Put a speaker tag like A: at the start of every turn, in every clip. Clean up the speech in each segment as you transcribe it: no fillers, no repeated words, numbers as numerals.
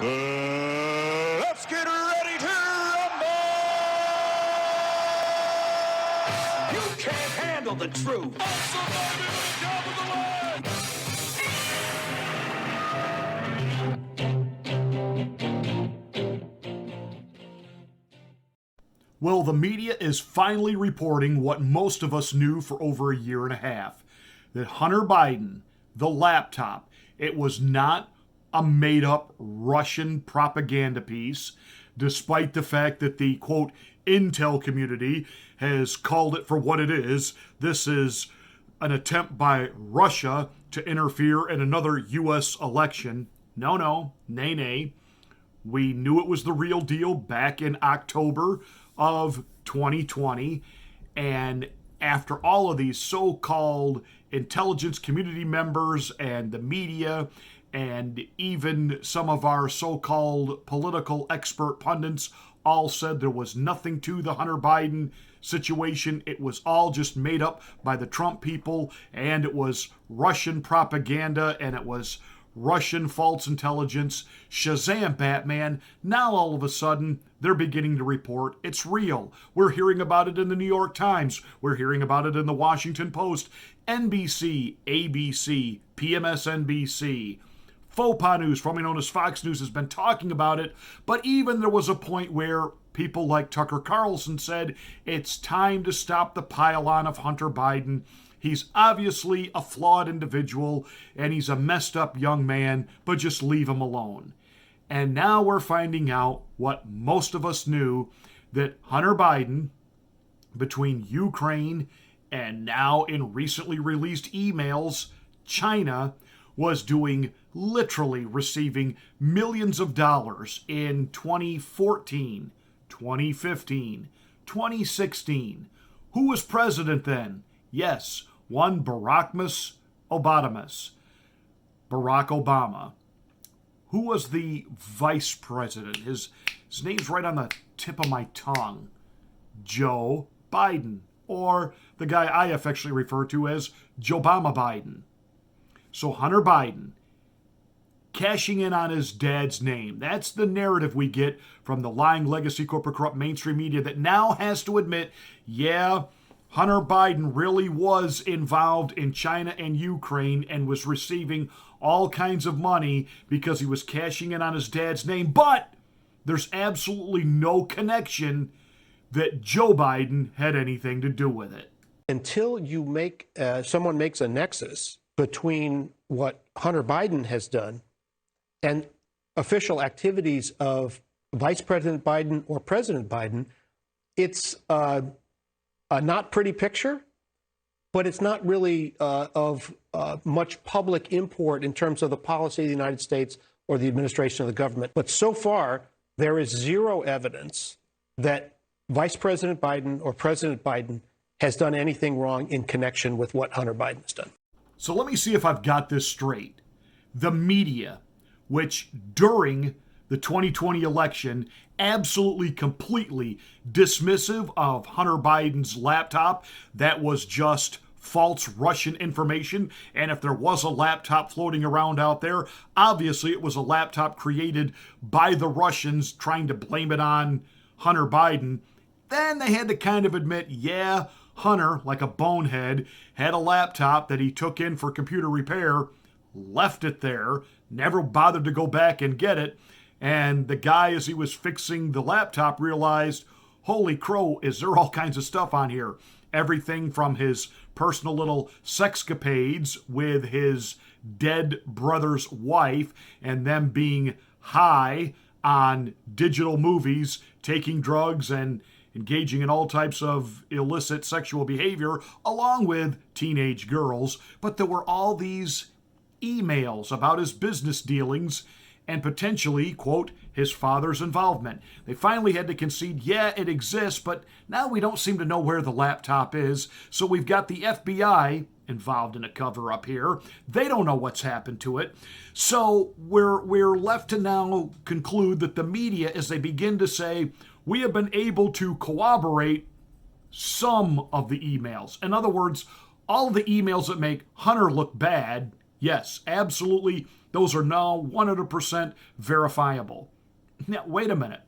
A: Let's get ready to rumble! You can't handle the truth.
B: Well, the media is finally reporting what most of us knew for over a year and a half. That Hunter Biden, the laptop, it was not a made-up Russian propaganda piece, despite the fact that the, quote, intel community has called it for what it is. This is an attempt by Russia to interfere in another U.S. election. No, nay. We knew it was the real deal back in October of 2020. And after all of these so-called intelligence community members and the media and even some of our so-called political expert pundits all said there was nothing to the Hunter Biden situation. It was all just made up by the Trump people, and it was Russian propaganda, and it was Russian false intelligence. Shazam, Batman. Now all of a sudden, they're beginning to report it's real. We're hearing about it in the New York Times. We're hearing about it in the Washington Post, NBC, ABC, PMSNBC. FOPA News, formerly known as Fox News, has been talking about it, but even there was a point where people like Tucker Carlson said it's time to stop the pile-on of Hunter Biden. He's obviously a flawed individual, and he's a messed up young man, but just leave him alone. And now we're finding out what most of us knew, that Hunter Biden, between Ukraine and now in recently released emails, China, was doing literally receiving millions of dollars in 2014, 2015, 2016. Who was president then? Yes, one Barack Obama. Who was the vice president? His name's right on the tip of my tongue. Joe Biden, or the guy I affectionately refer to as Jobama Biden. So Hunter Biden, cashing in on his dad's name. That's the narrative we get from the lying legacy corporate corrupt mainstream media that now has to admit, yeah, Hunter Biden really was involved in China and Ukraine and was receiving all kinds of money because he was cashing in on his dad's name. But there's absolutely no connection that Joe Biden had anything to do with it.
C: Until you make someone makes a nexus between what Hunter Biden has done and official activities of Vice President Biden or President Biden, it's a not pretty picture, but it's not really of much public import in terms of the policy of the United States or the administration of the government. But so far, there is zero evidence that Vice President Biden or President Biden has done anything wrong in connection with what Hunter Biden has done.
B: So let me see if I've got this straight. The media, which during the 2020 election, absolutely completely dismissive of Hunter Biden's laptop, that was just false Russian information. And if there was a laptop floating around out there, obviously it was a laptop created by the Russians trying to blame it on Hunter Biden. Then they had to kind of admit, yeah, Hunter, like a bonehead, had a laptop that he took in for computer repair, left it there, never bothered to go back and get it. And the guy, as he was fixing the laptop, realized, holy crow, is there all kinds of stuff on here? Everything from his personal little sexcapades with his dead brother's wife and them being high on digital movies, taking drugs, and engaging in all types of illicit sexual behavior, along with teenage girls. But there were all these emails about his business dealings and potentially, quote, his father's involvement. They finally had to concede, yeah, it exists, but now we don't seem to know where the laptop is. So we've got the FBI involved in a cover-up here. They don't know what's happened to it. So we're left to now conclude that the media, as they begin to say, we have been able to corroborate some of the emails. In other words, all of the emails that make Hunter look bad, yes, absolutely Those are now 100% verifiable. Now, wait a minute.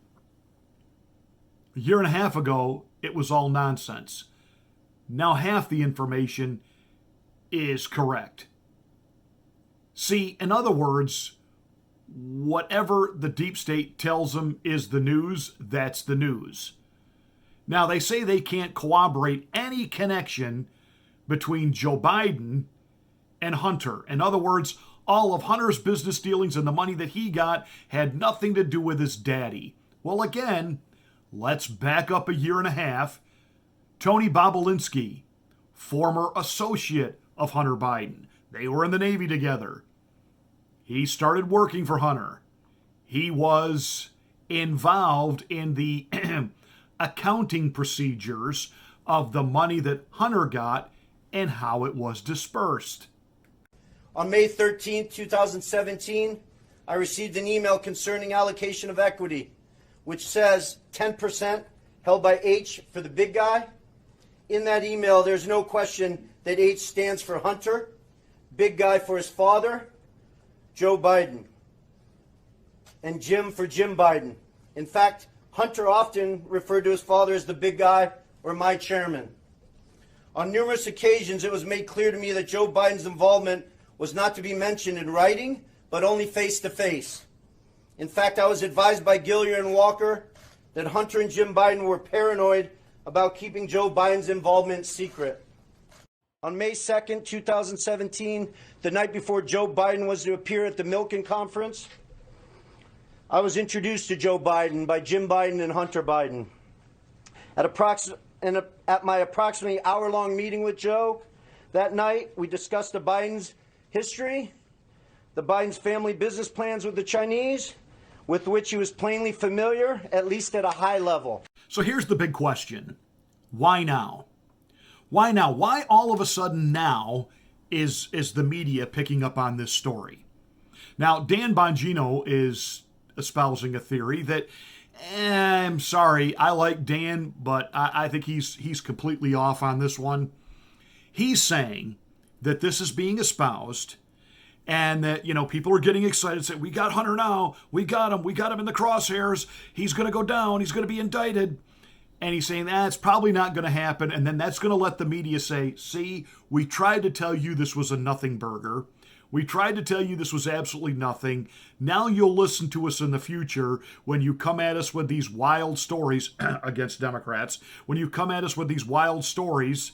B: A year and a half ago, it was all nonsense. Now half the information is correct. See, in other words, whatever the deep state tells them is the news, that's the news. Now, they say they can't corroborate any connection between Joe Biden and Hunter. In other words, all of Hunter's business dealings and the money that he got had nothing to do with his daddy. Well, again, let's back up a year and a half. Tony Bobulinski, former associate of Hunter Biden. They were in the Navy together. He started working for Hunter. He was involved in the accounting procedures of the money that Hunter got and how it was dispersed.
D: On May 13, 2017, I received an email concerning allocation of equity, which says 10% held by H for the big guy. In that email, there's no question that H stands for Hunter, big guy for his father, Joe Biden, and Jim for Jim Biden. In fact, Hunter often referred to his father as the big guy or my chairman. On numerous occasions, it was made clear to me that Joe Biden's involvement was not to be mentioned in writing, but only face-to-face. In fact, I was advised by Gilliard and Walker that Hunter and Jim Biden were paranoid about keeping Joe Biden's involvement secret. On May 2nd, 2017, the night before Joe Biden was to appear at the Milken Conference, I was introduced to Joe Biden by Jim Biden and Hunter Biden. At my approximately hour-long meeting with Joe that night, we discussed the Biden's history, the Biden's family business plans with the Chinese, with which he was plainly familiar, at least at a high level.
B: So here's the big question. Why now? Why now? Why all of a sudden now is the media picking up on this story? Now, Dan Bongino is espousing a theory that, I'm sorry, I like Dan, but I think he's completely off on this one. He's saying that this is being espoused and that, people are getting excited, say, we got Hunter now, we got him in the crosshairs, he's going to go down, he's going to be indicted. And he's saying that's probably not going to happen, and then that's going to let the media say, see, we tried to tell you this was a nothing burger. We tried to tell you this was absolutely nothing. Now you'll listen to us in the future when you come at us with these wild stories against Democrats. When you come at us with these wild stories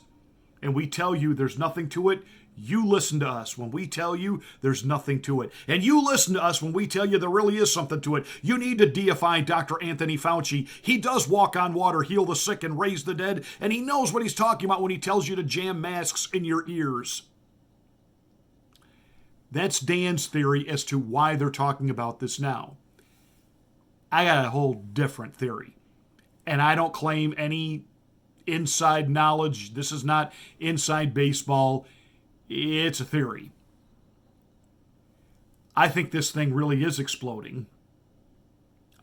B: and we tell you there's nothing to it, you listen to us when we tell you there's nothing to it. And you listen to us when we tell you there really is something to it. You need to deify Dr. Anthony Fauci. He does walk on water, heal the sick, and raise the dead. And he knows what he's talking about when he tells you to jam masks in your ears. That's Dan's theory as to why they're talking about this now. I got a whole different theory. And I don't claim any inside knowledge. This is not inside baseball. It's a theory. I think this thing really is exploding.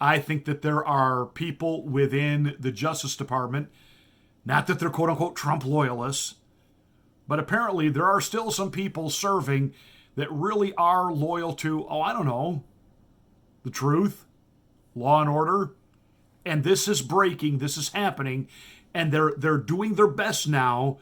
B: I think that there are people within the Justice Department, not that they're quote-unquote Trump loyalists, but apparently there are still some people serving that really are loyal to, the truth, law and order. And this is breaking, this is happening, and they're doing their best now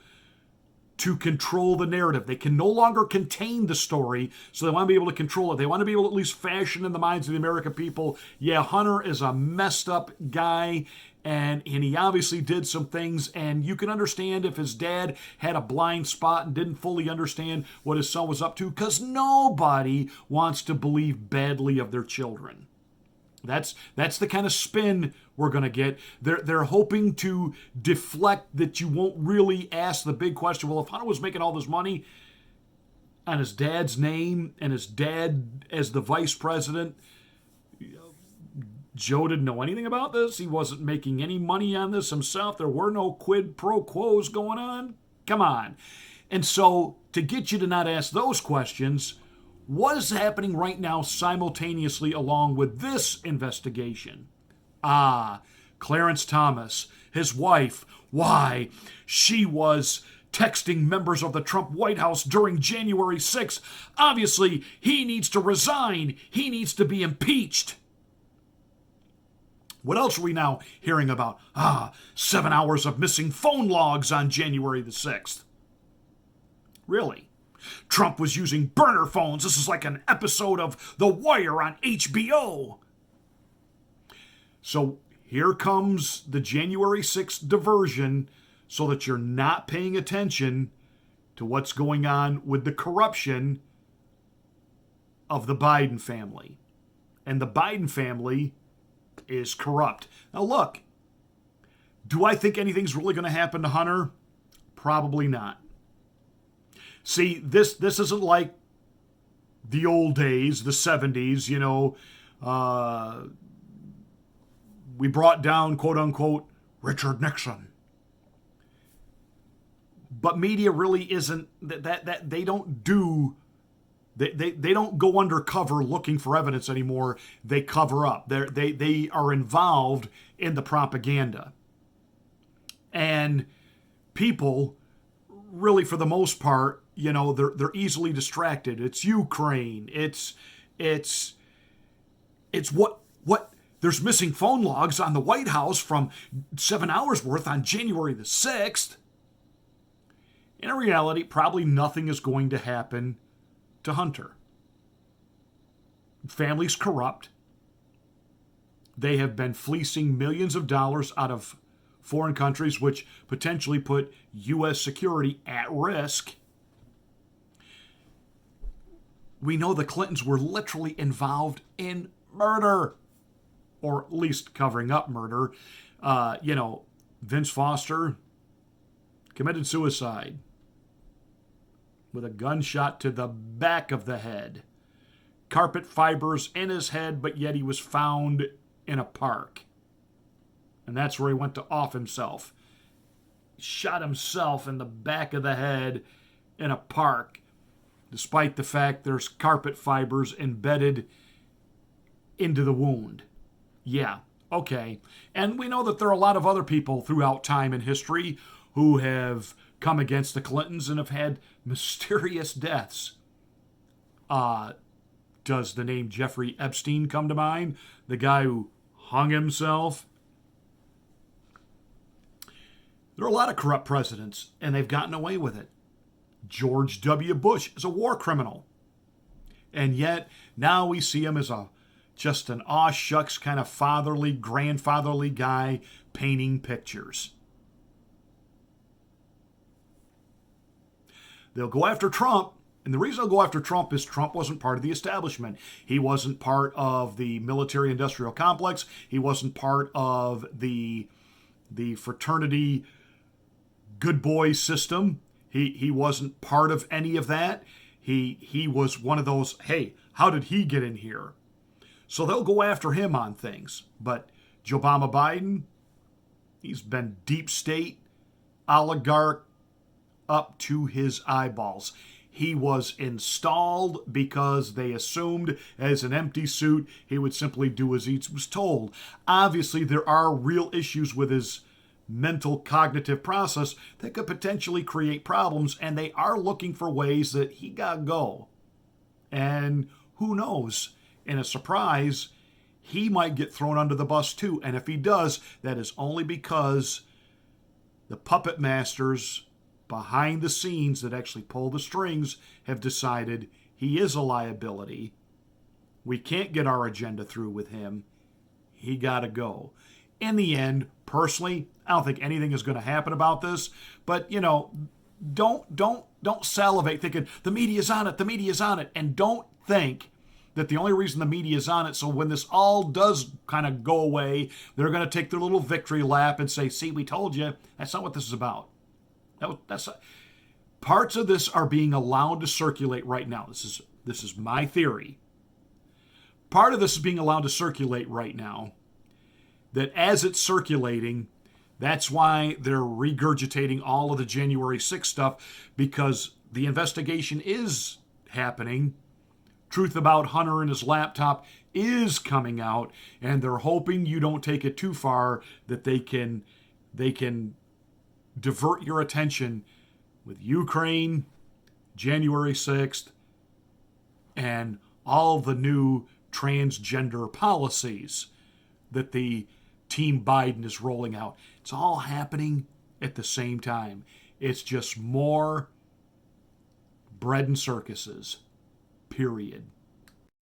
B: to control the narrative. They can no longer contain the story, so they want to be able to control it. They want to be able to at least fashion in the minds of the American people, yeah, Hunter is a messed up guy, and he obviously did some things, and you can understand if his dad had a blind spot and didn't fully understand what his son was up to, because nobody wants to believe badly of their children. That's the kind of spin we're going to get. They're hoping to deflect that you won't really ask the big question. Well, if Hunter was making all this money on his dad's name and his dad as the vice president, Joe didn't know anything about this. He wasn't making any money on this himself. There were no quid pro quos going on. Come on. And so to get you to not ask those questions, what is happening right now simultaneously along with this investigation? Clarence Thomas, his wife, why? She was texting members of the Trump White House during January 6th. Obviously, he needs to resign. He needs to be impeached. What else are we now hearing about? 7 hours of missing phone logs on January the 6th. Really? Trump was using burner phones. This is like an episode of The Wire on HBO. So here comes the January 6th diversion so that you're not paying attention to what's going on with the corruption of the Biden family. And the Biden family is corrupt. Now look, do I think anything's really going to happen to Hunter? Probably not. See, this isn't like the old days, the 70s, we brought down, quote unquote, Richard Nixon. But media really isn't that they don't do they don't go undercover looking for evidence anymore. They cover up. They are involved in the propaganda. And people really, for the most part, they're easily distracted. It's Ukraine. It's what there's missing phone logs on the White House from 7 hours worth on January the 6th. In reality, probably nothing is going to happen to Hunter. Family's corrupt. They have been fleecing millions of dollars out of foreign countries, which potentially put U.S. security at risk. We know the Clintons were literally involved in murder, or at least covering up murder. Vince Foster committed suicide with a gunshot to the back of the head. Carpet fibers in his head, but yet he was found in a park. And that's where he went to off himself. Shot himself in the back of the head in a park, despite the fact there's carpet fibers embedded into the wound. Yeah, okay. And we know that there are a lot of other people throughout time and history who have come against the Clintons and have had mysterious deaths. Does the name Jeffrey Epstein come to mind? The guy who hung himself? There are a lot of corrupt presidents, and they've gotten away with it. George W. Bush is a war criminal. And yet, now we see him as just an aw-shucks kind of fatherly, grandfatherly guy painting pictures. They'll go after Trump, and the reason they'll go after Trump is Trump wasn't part of the establishment. He wasn't part of the military-industrial complex. He wasn't part of the fraternity good boy system. He wasn't part of any of that. He was one of those, hey, how did he get in here? So they'll go after him on things. But Joe Biden, he's been deep state, oligarch, up to his eyeballs. He was installed because they assumed as an empty suit he would simply do as he was told. Obviously, there are real issues with his mental cognitive process that could potentially create problems, and they are looking for ways that he got to go. And who knows, in a surprise, he might get thrown under the bus too. And if he does, that is only because the puppet masters behind the scenes that actually pull the strings have decided he is a liability. We can't get our agenda through with him. He got to go. In the end, personally, I don't think anything is going to happen about this. But, don't salivate thinking the media's on it, and don't think that the only reason the media is on it, so when this all does kind of go away, they're going to take their little victory lap and say, see, we told you. That's not what this is about. Parts of this are being allowed to circulate right now. This is my theory. Part of this is being allowed to circulate right now. That as it's circulating, that's why they're regurgitating all of the January 6th stuff, because the investigation is happening. Truth about Hunter and his laptop is coming out, and they're hoping you don't take it too far, that they can divert your attention with Ukraine, January 6th, and all the new transgender policies that the Team Biden is rolling out. It's all happening at the same time. It's just more bread and circuses, period.